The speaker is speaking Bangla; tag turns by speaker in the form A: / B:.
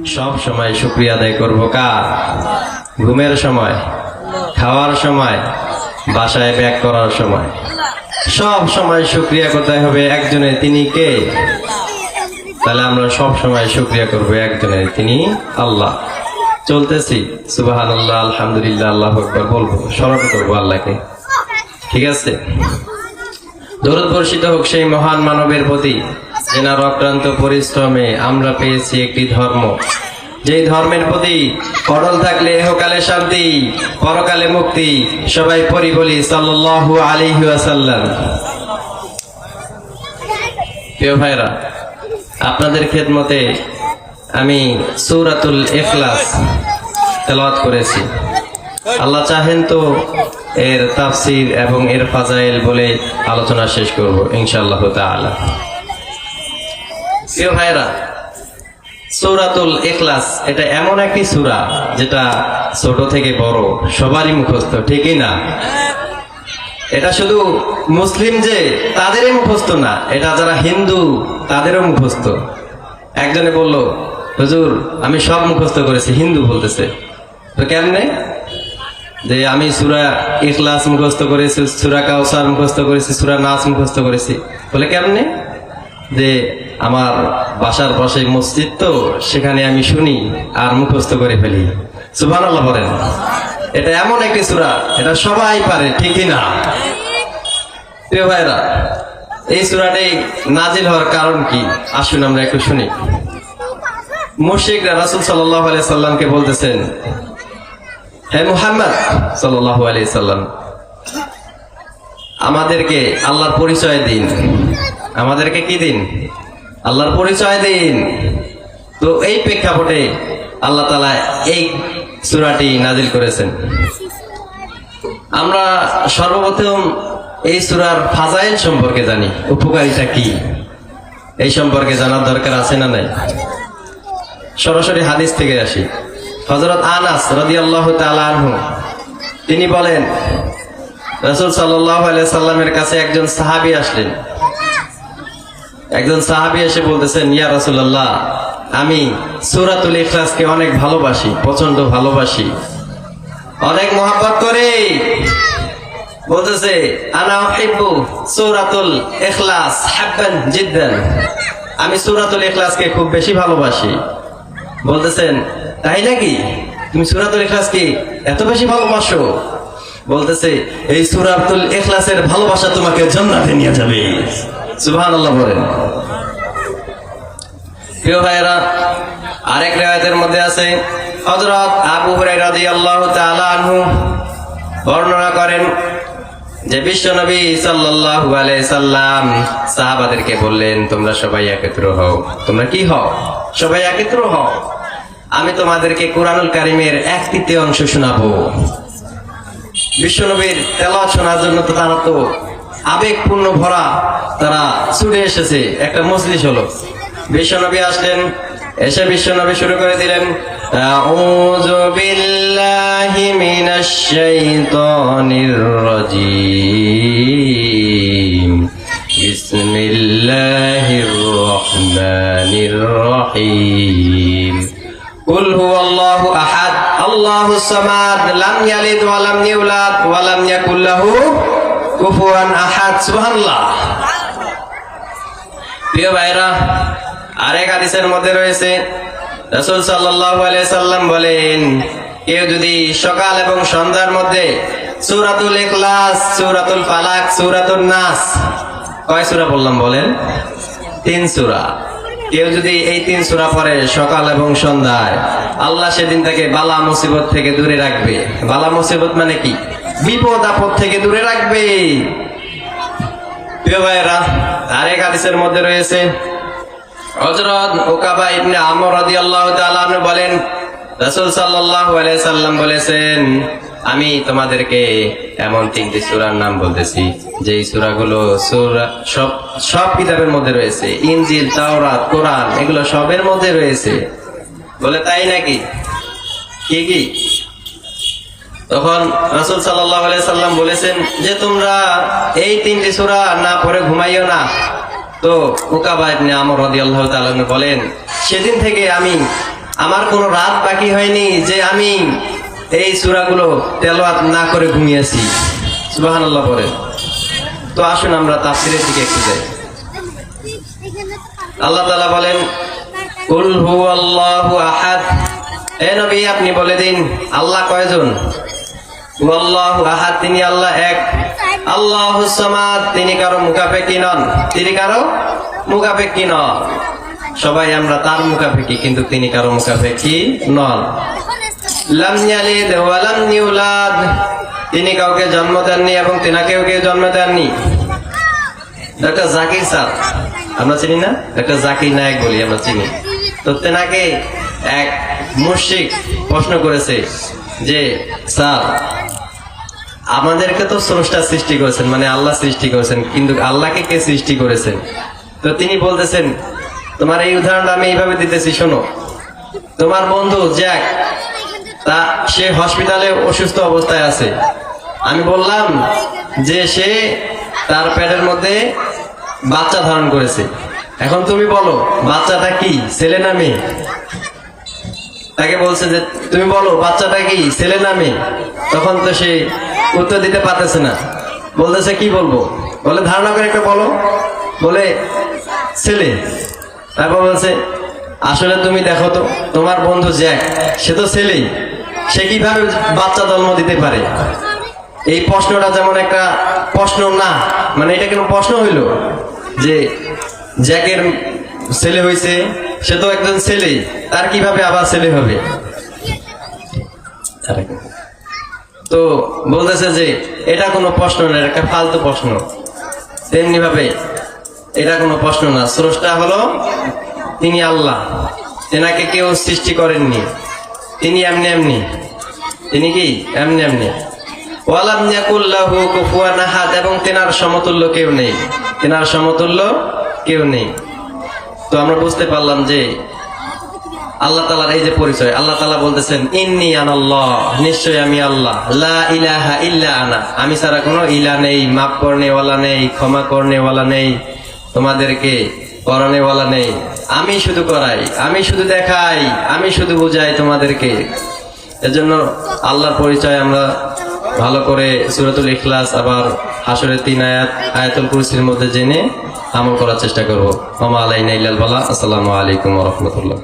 A: সব সময় শুকরিয়া আদায় করবো কার? ঘুমের সময়, খাওয়ার সময়, বাসায় ব্যাক করার সময়, সব সময় শুকরিয়া করতে হবে একজনের। তিনি কে? তাহলে আমরা সব সময় শুকরিয়া করবো একজনের, তিনি আল্লাহ। চলতেছি সুবহানাল্লাহ, আলহামদুলিল্লাহ, আল্লাহু আকবার বলবো, স্মরণ করবো আল্লাহকে। ঠিক আছে? দরুদ বর্ষিত হোক সেই মহান মানবের প্রতি, যেনার অক্লান্ত পরিশ্রমে আমরা পেয়েছি একটি ধর্ম, যেই ধর্মের প্রতি অটল থাকলে ইহকালে শান্তি, পরকালে মুক্তি। সবাই পড়ি বলি সাল্লাল্লাহু আলাইহি ওয়াসাল্লাম। প্রিয় ভাইরা, আপনাদের খেদমতে আমি সূরাতুল ইখলাস তেলাওয়াত করেছি। আল্লাহ চাহেন তো এর তাফসীর এবং এর ফাজাইল বলে আলোচনা শেষ করব ইনশাআল্লাহ তাআলা। প্রিয় ভাইরা, সূরাতুল ইখলাস এটা এমন একটি সূরা যেটা ছোট থেকে বড় সবারই মুখস্থ, ঠিকই না? এটা শুধু মুসলিম যে তাদেরই মুখস্থ না, এটা যারা হিন্দু তাদেরও মুখস্থ। একজনে বলল, হুজুর আমি সব মুখস্থ করেছি, হিন্দু বলতেছে। তো কেমনে? যে আমি সূরা ইখলাস মুখস্থ করেছি, সূরা কাউসার মুখস্থ করেছি, সূরা নাস মুখস্থ করেছি। বলে কেমনে? যে আমার বাসার পাশে মসজিদ, তো সেখানে আমি শুনি আর মুখস্থ করে ফেলি। সুবহানাল্লাহ বলেন। এটা এমন একটি সূরা, এটা সবাই পারে, ঠিকই না? প্রিয় ভাইরা, এই সূরাটি নাজিল হওয়ার কারণ কি আসুন আমরা একটু শুনি। মুশরিকরা রাসূল সাল্লাল্লাহু আলাইহি সাল্লামকে বলতেছেন, হে মুহাম্মদ সাল্লাল্লাহু আলাইহি সাল্লাম, আমাদেরকে আল্লাহর পরিচয় দিন। আমাদেরকে কি দিন? আল্লাহর পরিচয় দিন। তো এই প্রেক্ষাপটে আল্লাহ তাআলা এই সূরাটি নাজিল করেছেন। আমরা সর্বপ্রথম এই সূরার ফাজাইল সম্পর্কে জানি, উপকারিতা কি এই সম্পর্কে জানার দরকার আছে না নাই? সরাসরি হাদিস থেকে আসি। হযরত আনাস রাদিয়াল্লাহু তাআলা আনহু তিনি বলেন, রাসূল সাল্লাল্লাহু আলাইহি সাল্লামের কাছে একজন সাহাবী আসলেন। একজন সাহাবী এসে বলতেছেন, ইয়া রাসূলুল্লাহ, আমি সূরাতুল ইখলাসকে অনেক ভালোবাসি, প্রচন্ড ভালোবাসি, অনেক মহব্বত করি। বলতেছে, আনা উহিব্বু সূরাতুল ইখলাস হাব্বান জিদ্দান, আমি সূরাতুল ইখলাসকে খুব বেশি ভালোবাসি। বলতেছেন, তাই নাকি? তুমি সূরাতুল ইখলাসকে এত বেশি ভালোবাসো? বলতেছে, এই সূরাতুল ইখলাসের ভালোবাসা তোমাকে জান্নাতে নিয়ে যাবে। সুবহানাল্লাহ বলেন। প্রিয় ভাইরা, আরেক riwayat-এর মধ্যে আছে, হযরত আবু হুরায়রা রাদিয়াল্লাহু তাআলা আনহু বর্ণনা করেন যে বিশ্বনবী সাল্লাল্লাহু আলাইহি সাল্লাম সাহাবাদেরকে বললেন, তোমরা সবাই একত্র হও। তোমরা কি হও? সবাই একত্র হও। আমি তোমাদেরকে কুরআনুল কারীমের 1/3 অংশ শোনাবো। বিশ্বনবীর তেলাওয়াত শোনার জন্য তো তারা তো আবেগপূর্ণ ভরা, তারা ছুটে এসেছে। একটা মজলিস হলো, বিশ্বনবী আসলেন। এসে বিশ্বনবী শুরু করে দিলেন, আউযু বিল্লাহি মিনাশ শাইতানির রাজীম, বিসমিল্লাহির রহমানির রহিম, কুল হুয়াল্লাহু আহাদ আল্লাহুস সামাদ লাম ইয়ালিদ ওয়া লাম ইউলাদ ওয়া লাম ইয়াকুল লাহু কুফুয়ান আহাদ। সুবহানাল্লাহ। প্রিয় ভাইরা, আরেক হাদিসের মধ্যে রয়েছে, রাসূল সাল্লাল্লাহু আলাইহি সাল্লাম বলেন, কেউ যদি সকাল এবং সন্ধ্যার মধ্যে সূরাতুল ইখলাস, সূরাতুল ফালাক, সূরাতুন নাস, কয় সূরা বললাম বলেন? 3 সূরা। কেউ যদি এই 3 সূরা পড়ে সকাল এবং সন্ধ্যায়, আল্লাহ সেদিন তাকে বালা মুসিবত থেকে দূরে রাখবে। বালা মুসিবত মানে কি? বিপদ আপদ থেকে দূরে রাখবে। প্রিয় ভাইরা, আরেক হাদিসের মধ্যে রয়েছে, হযরত উকাবা ইবনে আমর রাদিয়াল্লাহু তাআলা আনহু বলেন, রাসূল সাল্লাল্লাহু আলাইহি সাল্লাম বলেছেন, আমি তোমাদেরকে এমন 3টি সূরার নাম বলতেছি যেই সূরাগুলো সব কিতাবের মধ্যে রয়েছে, ইনজিল, তাওরাত, কোরআন, এগুলো সবের মধ্যে রয়েছে। বলে তাই নাকি? কি কি? তখন রাসূল সাল্লাল্লাহু আলাইহি সাল্লাম বলেছেন যে তোমরা এই 3টি সূরা না পড়ে ঘুমাইও না। তো উকাবা ইবনে আমর রাদিয়াল্লাহু তাআলা বলেন, সেদিন থেকে আমি আমার কোনো রাত বাকি হয়নি যে আমি এই সূরাগুলো তেলাওয়াত না করে ঘুমিয়েছি। সুবহানাল্লাহ পড়ে। তো আসুন আমরা তাফসীরের দিকে একটু যাই। আল্লাহ তাআলা বলেন, কুল হুয়াল্লাহু আহাদ। হে নবী আপনি বলে দিন আল্লাহ কয়জন? হুয়াল্লাহু আহাদ, তিনি আল্লাহ এক। আল্লাহুস সামাদ, তিনি কারো মুখাপেক্ষী নন। তিনি কারো মুখাপেক্ষী নন। সবাই আমরা তার মুখাপেক্ষী, কিন্তু তিনি কারো মুখাপেক্ষী নন। লাম ইয়ালিদ ওয়া লাম ইউলাদ, তিনি কাউকে জন্ম দেননি এবং তেনাকেও কেউ জন্ম দেননি। ডক্টর জাকির স্যার, আমরা চিনি না? ডক্টর জাকির নায়েক বলি আমরা চিনি। তো তেনাকে এক মুশরিক প্রশ্ন করেছে যে স্যার আমাদেরকে তো স্রষ্টা সৃষ্টি করেছেন, মানে আল্লাহ সৃষ্টি করেছেন, কিন্তু আল্লাহকে কে সৃষ্টি করেছেন? তো তিনি বলতেছেন, তোমার এই উদাহরণটা আমি এইভাবে দিতেছি, শোনো। তোমার বন্ধু জ্যাক, তা সে হসপিটালে অসুস্থ অবস্থায় আছে। আমি বললাম যে সে তার পেটের মধ্যে বাচ্চা ধারণ করেছে। এখন তুমি বলো বাচ্চাটা কি, ছেলে না মেয়ে? তাকে বলছে যে তুমি বলো বাচ্চাটা কি, ছেলে না মেয়ে? তখন তো সে উত্তর দিতে পারতেছে না। বলতেছে কি বলবো? বলে ধারণা করে একটা বলো। বলে ছেলে। তারপর বলছে আসলে তুমি দেখো তো, তোমার বন্ধু জ্যাক সে তো ছেলেই, সে কিভাবে বাচ্চা জন্ম দিতে পারে? এই প্রশ্নটা যেমন একটা প্রশ্ন না, মানে এটা কেন প্রশ্ন হইল যে জ্যাকের ছেলে হয়েছে, সে তো একজন ছেলে, তার কিভাবে আবার ছেলে হবে? তো বলতেছে যে এটা কোনো প্রশ্ন না, এটা একটা ফালতু প্রশ্ন। তেমনি ভাবে এটা কোনো প্রশ্ন না। স্রষ্টা হলো তিনি আল্লাহ, তেনাকে কেউ সৃষ্টি করেননি। তিনি এমনি এমনি, তিনি কি এমনি এমনি। ওয়ালাম ইয়াকুল লাহু কুফুয়ান আহাদ, এবং তেনার সমতুল্য কেউ নেই। তেনার সমতুল্য কেউ নেই। তো আমরা বুঝতে পারলাম যে আল্লাহ তাআলার এই যে পরিচয়, আল্লাহ তাআলা বলতেছেন ইন্নী আনাল্লাহ, নিশ্চয় আমি আল্লাহ, লা ইলাহা ইল্লা আনা, আমি ছাড়া কোনো ইলা নেই, মাফ করনেওয়ালা নেই, ক্ষমা করনেওয়ালা নেই, তোমাদেরকে করানেওয়ালা নেই। আমি শুধু করাই, আমি শুধু দেখাই, আমি শুধু বুঝাই তোমাদেরকে। এজন্য আল্লাহর পরিচয় আমরা ভালো করে সূরাতুল ইখলাস আবার হাসরের 3 আয়াত, আয়াতুল কুরসির মধ্যে জেনে আমল করার চেষ্টা করব। ওয়া মা আলাইনা ইল্লাল বালাগ। আসসালামু আলাইকুম ওয়া রাহমাতুল্লাহ।